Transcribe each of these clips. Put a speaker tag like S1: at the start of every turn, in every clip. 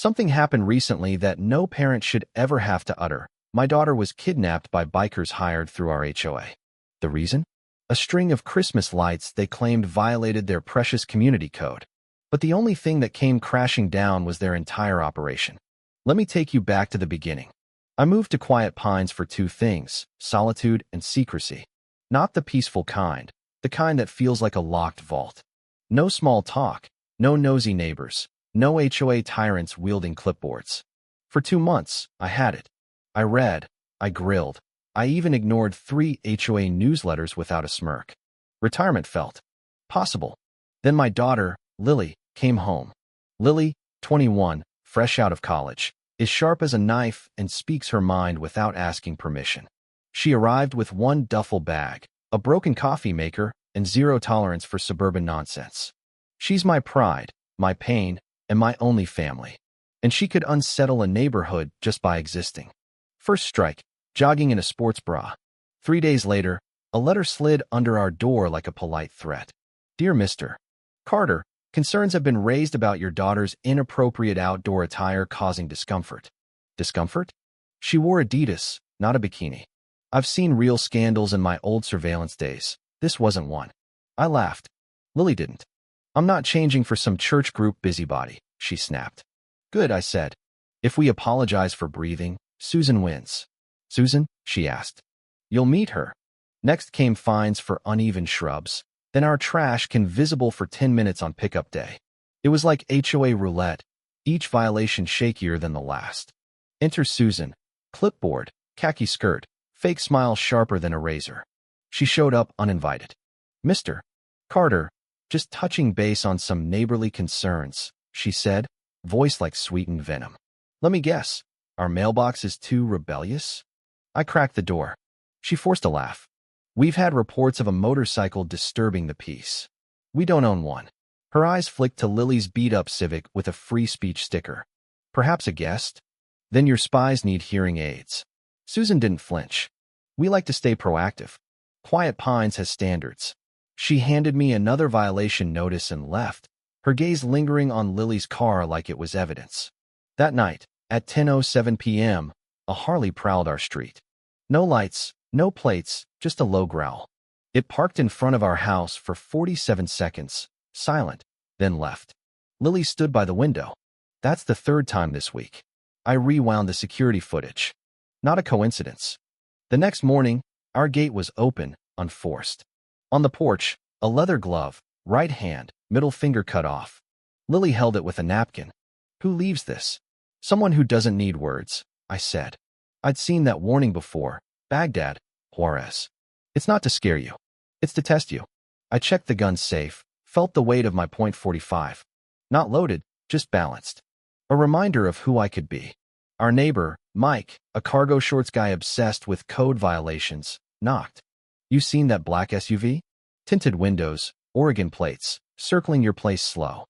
S1: Something happened recently that no parent should ever have to utter. My daughter was kidnapped by bikers hired through our HOA. The reason? A string of Christmas lights they claimed violated their precious community code. But the only thing that came crashing down was their entire operation. Let me take you back to the beginning. I moved to Quiet Pines for two things: solitude and secrecy. Not the peaceful kind, the kind that feels like a locked vault. No small talk, no nosy neighbors, no HOA tyrants wielding clipboards. For 2 months, I had it. I read, I grilled, I even ignored 3 HOA newsletters without a smirk. Retirement felt possible. Then my daughter, Lily, came home. Lily, 21, fresh out of college, is sharp as a knife and speaks her mind without asking permission. She arrived with 1 duffel bag, a broken coffee maker, and 0 tolerance for suburban nonsense. She's my pride, my pain, and my only family. And she could unsettle a neighborhood just by existing. First strike, jogging in a sports bra. 3 days later, a letter slid under our door like a polite threat. Dear Mr. Carter, concerns have been raised about your daughter's inappropriate outdoor attire causing discomfort. Discomfort? She wore Adidas, not a bikini. I've seen real scandals in my old surveillance days. This wasn't one. I laughed. Lily didn't. I'm not changing for some church group busybody, she snapped. Good, I said. If we apologize for breathing, Susan wins. Susan? She asked. You'll meet her. Next came fines for uneven shrubs, then our trash can visible for 10 minutes on pickup day. It was like HOA roulette, each violation shakier than the last. Enter Susan. Clipboard, khaki skirt, fake smile sharper than a razor. She showed up uninvited. Mr. Carter, just touching base on some neighborly concerns, she said, voice like sweetened venom. Let me guess, our mailbox is too rebellious? I cracked the door. She forced a laugh. We've had reports of a motorcycle disturbing the peace. We don't own one. Her eyes flicked to Lily's beat-up Civic with a free speech sticker. Perhaps a guest? Then your spies need hearing aids. Susan didn't flinch. We like to stay proactive. Quiet Pines has standards. She handed me another violation notice and left, her gaze lingering on Lily's car like it was evidence. That night, at 10:07 p.m., a Harley prowled our street. No lights, no plates, just a low growl. It parked in front of our house for 47 seconds, silent, then left. Lily stood by the window. That's the 3rd time this week. I rewound the security footage. Not a coincidence. The next morning, our gate was open, unforced. On the porch, a leather glove, right hand, middle finger cut off. Lily held it with a napkin. Who leaves this? Someone who doesn't need words, I said. I'd seen that warning before. Baghdad, Juarez. It's not to scare you. It's to test you. I checked the gun safe, felt the weight of my .45. Not loaded, just balanced. A reminder of who I could be. Our neighbor, Mike, a cargo shorts guy obsessed with code violations, knocked. You seen that black SUV? Tinted windows, Oregon plates, circling your place slow.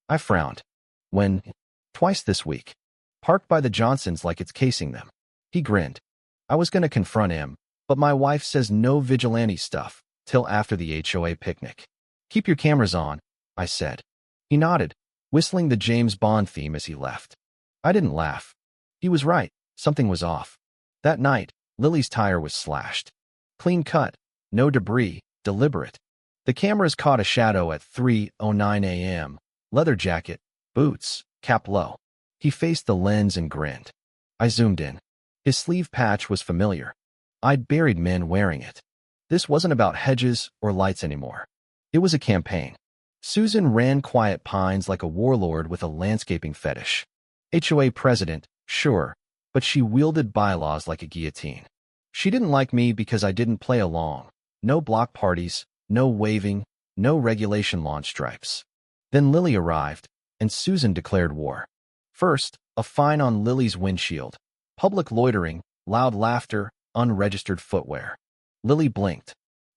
S1: I frowned. When? Twice this week. Parked by the Johnsons like it's casing them. He grinned. I was gonna confront him, but my wife says no vigilante stuff, till after the HOA picnic. Keep your cameras on, I said. He nodded, whistling the James Bond theme as he left. I didn't laugh. He was right, something was off. That night, Lily's tire was slashed. Clean cut, no debris, deliberate. The cameras caught a shadow at 3:09 a.m., leather jacket, boots, cap low. He faced the lens and grinned. I zoomed in. His sleeve patch was familiar. I'd buried men wearing it. This wasn't about hedges or lights anymore. It was a campaign. Susan ran Quiet Pines like a warlord with a landscaping fetish. HOA president, sure, but she wielded bylaws like a guillotine. She didn't like me because I didn't play along. No block parties, no waving, no regulation lawn stripes. Then Lily arrived, and Susan declared war. First, a fine on Lily's windshield. Public loitering, loud laughter, unregistered footwear. Lily blinked.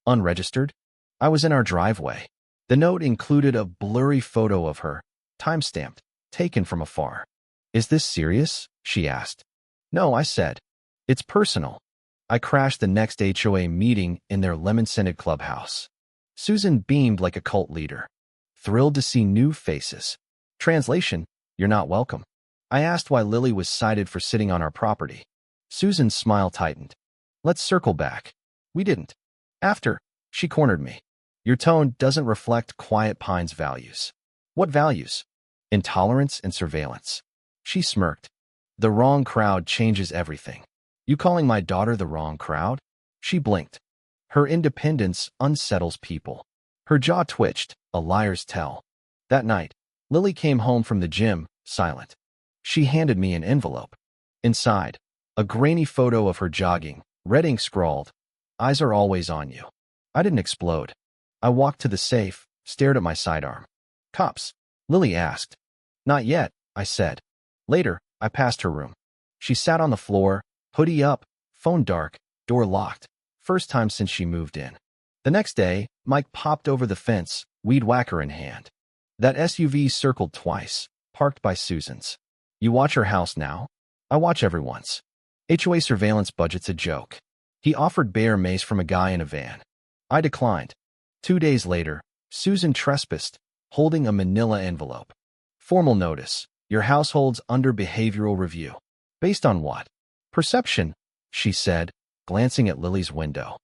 S1: Unregistered? I was in our driveway. The note included a blurry photo of her, time-stamped, taken from afar. Is this serious? She asked. No, I said. It's personal. I crashed the next HOA meeting in their lemon-scented clubhouse. Susan beamed like a cult leader. Thrilled to see new faces. Translation, you're not welcome. I asked why Lily was cited for sitting on our property. Susan's smile tightened. Let's circle back. We didn't. After, she cornered me. Your tone doesn't reflect Quiet Pine's values. What values? Intolerance and surveillance. She smirked. The wrong crowd changes everything. You calling my daughter the wrong crowd? She blinked. Her independence unsettles people. Her jaw twitched, a liar's tell. That night, Lily came home from the gym, silent. She handed me an envelope. Inside, a grainy photo of her jogging, red ink scrawled, "Eyes are always on you." I didn't explode. I walked to the safe, stared at my sidearm. Cops? Lily asked. Not yet, I said. Later, I passed her room. She sat on the floor, hoodie up, phone dark, door locked. First time since she moved in. The next day, Mike popped over the fence, weed whacker in hand. That SUV circled twice, parked by Susan's. You watch her house now? I watch everyone's. HOA surveillance budget's a joke. He offered bear mace from a guy in a van. I declined. 2 days later, Susan trespassed, holding a manila envelope. Formal notice. Your household's under behavioral review. Based on what? Perception, she said, glancing at Lily's window.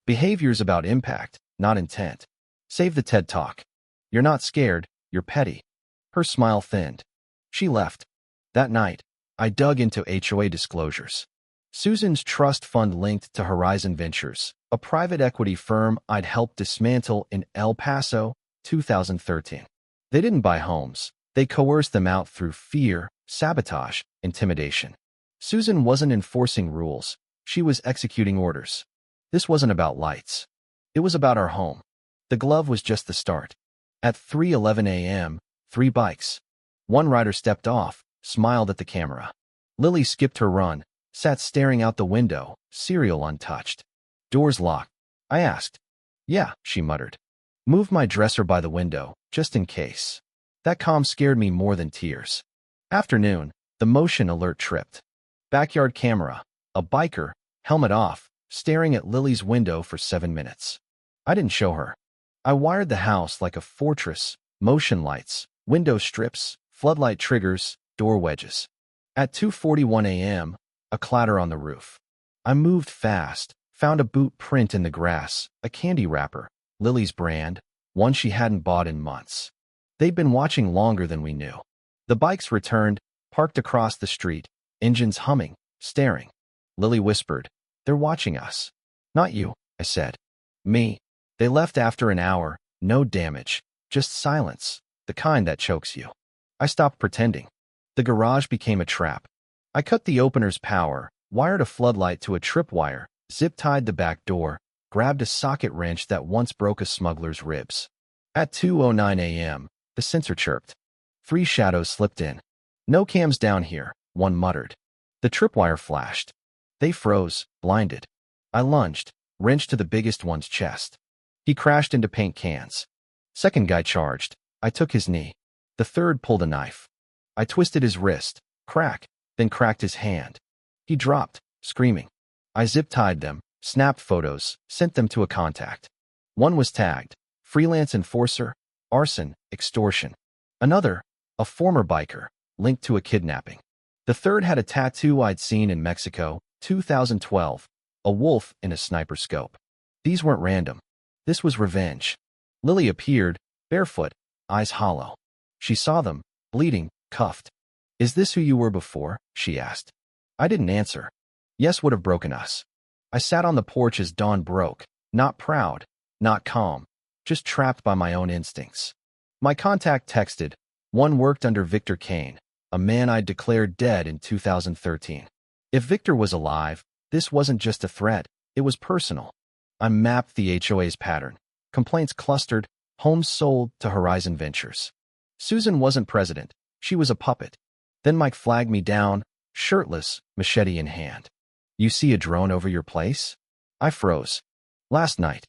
S1: Behavior's about impact, not intent. Save the TED Talk. You're not scared, you're petty. Her smile thinned. She left. That night, I dug into HOA disclosures. Susan's trust fund linked to Horizon Ventures, a private equity firm I'd helped dismantle in El Paso, 2013. They didn't buy homes. They coerced them out through fear, sabotage, intimidation. Susan wasn't enforcing rules. She was executing orders. This wasn't about lights. It was about our home. The glove was just the start. At 3:11 a.m., 3 bikes. One rider stepped off, smiled at the camera. Lily skipped her run, sat staring out the window, cereal untouched. Doors locked. I asked. Yeah, she muttered. Moved my dresser by the window, just in case. That calm scared me more than tears. Afternoon, the motion alert tripped. Backyard camera, a biker, helmet off, staring at Lily's window for 7 minutes. I didn't show her. I wired the house like a fortress, motion lights, window strips, floodlight triggers, door wedges. At 2:41 a.m., a clatter on the roof. I moved fast, found a boot print in the grass, a candy wrapper, Lily's brand, one she hadn't bought in months. They'd been watching longer than we knew. The bikes returned, parked across the street, engines humming, staring. Lily whispered, "They're watching us." "Not you," I said. "Me." They left after an hour, no damage, just silence, the kind that chokes you. I stopped pretending. The garage became a trap. I cut the opener's power, wired a floodlight to a tripwire, zip-tied the back door, grabbed a socket wrench that once broke a smuggler's ribs. At 2:09 a.m., the sensor chirped. 3 shadows slipped in. "No cams down here," one muttered. The tripwire flashed. They froze, blinded. I lunged, wrenched to the biggest one's chest. He crashed into paint cans. Second guy charged. I took his knee. The third pulled a knife. I twisted his wrist, crack, then cracked his hand. He dropped, screaming. I zip-tied them, snapped photos, sent them to a contact. One was tagged, freelance enforcer, arson, extortion. Another, a former biker, linked to a kidnapping. The third had a tattoo I'd seen in Mexico, 2012, a wolf in a sniper scope. These weren't random. This was revenge. Lily appeared, barefoot, eyes hollow. She saw them, bleeding, cuffed. "Is this who you were before?" she asked. I didn't answer. Yes would have broken us. I sat on the porch as dawn broke, not proud, not calm, just trapped by my own instincts. My contact texted. One worked under Victor Kane, a man I'd declared dead in 2013. If Victor was alive, this wasn't just a threat, it was personal. I mapped the HOA's pattern. Complaints clustered, homes sold to Horizon Ventures. Susan wasn't president, she was a puppet. Then Mike flagged me down, shirtless, machete in hand. "You see a drone over your place?" I froze. "Last night.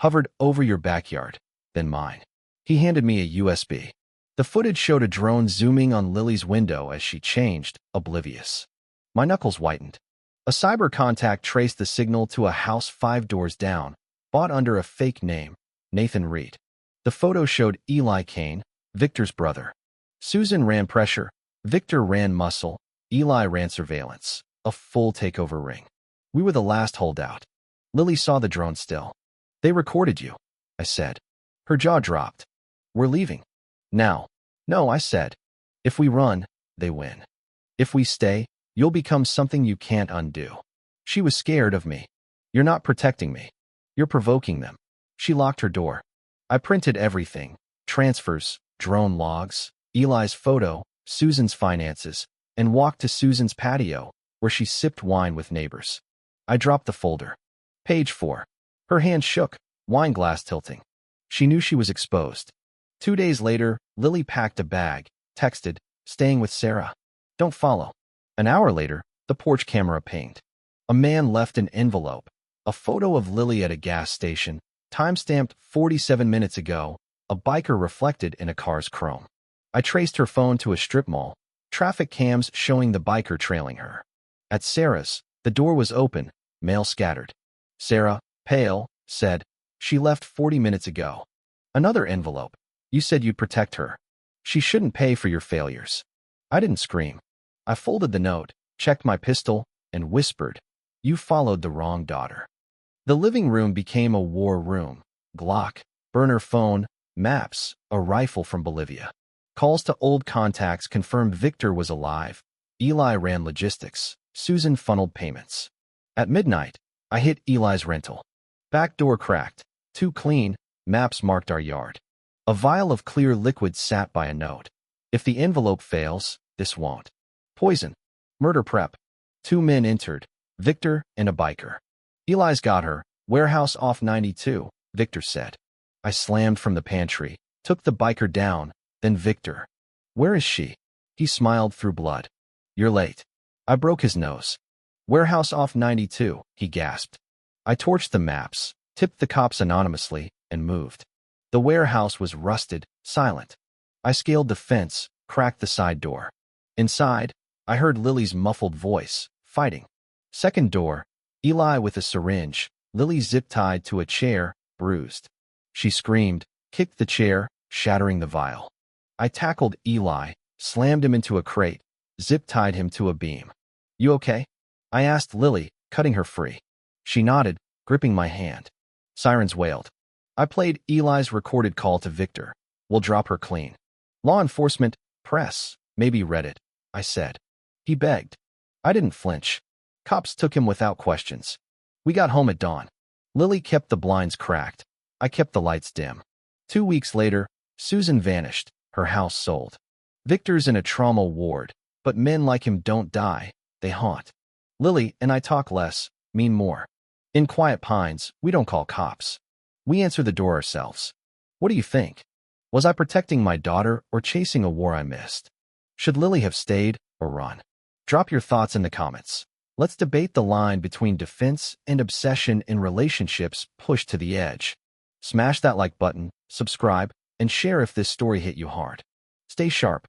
S1: Hovered over your backyard, then mine." He handed me a USB. The footage showed a drone zooming on Lily's window as she changed, oblivious. My knuckles whitened. A cyber contact traced the signal to a house 5 doors down, bought under a fake name, Nathan Reed. The photo showed Eli Kane, Victor's brother. Susan ran pressure. Victor ran muscle, Eli ran surveillance, a full takeover ring. We were the last holdout. Lily saw the drone still. They recorded you, I said. Her jaw dropped. We're leaving. Now. No, I said. If we run, they win. If we stay, you'll become something you can't undo. She was scared of me. You're not protecting me. You're provoking them. She locked her door. I printed everything. Transfers, drone logs, Eli's photo, Susan's finances, and walked to Susan's patio, where she sipped wine with neighbors. I dropped the folder. Page 4. Her hand shook, wine glass tilting. She knew she was exposed. 2 days later, Lily packed a bag, texted, staying with Sarah. Don't follow. An hour later, the porch camera pinged. A man left an envelope, a photo of Lily at a gas station, timestamped 47 minutes ago, a biker reflected in a car's chrome. I traced her phone to a strip mall, traffic cams showing the biker trailing her. At Sarah's, the door was open, mail scattered. Sarah, pale, said, she left 40 minutes ago. Another envelope. You said you'd protect her. She shouldn't pay for your failures. I didn't scream. I folded the note, checked my pistol, and whispered, you followed the wrong daughter. The living room became a war room. Glock, burner phone, maps, a rifle from Bolivia. Calls to old contacts confirmed Victor was alive. Eli ran logistics. Susan funneled payments. At midnight, I hit Eli's rental. Back door cracked. Too clean, maps marked our yard. A vial of clear liquid sat by a note. If the envelope fails, this won't. Poison. Murder prep. 2 men entered, Victor and a biker. Eli's got her. Warehouse off 92, Victor said. I slammed from the pantry, took the biker down, then Victor. Where is she? He smiled through blood. You're late. I broke his nose. Warehouse off 92, he gasped. I torched the maps, tipped the cops anonymously, and moved. The warehouse was rusted, silent. I scaled the fence, cracked the side door. Inside, I heard Lily's muffled voice, fighting. Second door, Eli with a syringe, Lily zip-tied to a chair, bruised. She screamed, kicked the chair, shattering the vial. I tackled Eli, slammed him into a crate, zip-tied him to a beam. You okay? I asked Lily, cutting her free. She nodded, gripping my hand. Sirens wailed. I played Eli's recorded call to Victor. We'll drop her clean. Law enforcement, press, maybe read it, I said. He begged. I didn't flinch. Cops took him without questions. We got home at dawn. Lily kept the blinds cracked. I kept the lights dim. 2 weeks later, Susan vanished, her house sold. Victor's in a trauma ward, but men like him don't die, they haunt. Lily and I talk less, mean more. In Quiet Pines, we don't call cops. We answer the door ourselves. What do you think? Was I protecting my daughter or chasing a war I missed? Should Lily have stayed or run? Drop your thoughts in the comments. Let's debate the line between defense and obsession in relationships pushed to the edge. Smash that like button, subscribe, and share if this story hit you hard. Stay sharp.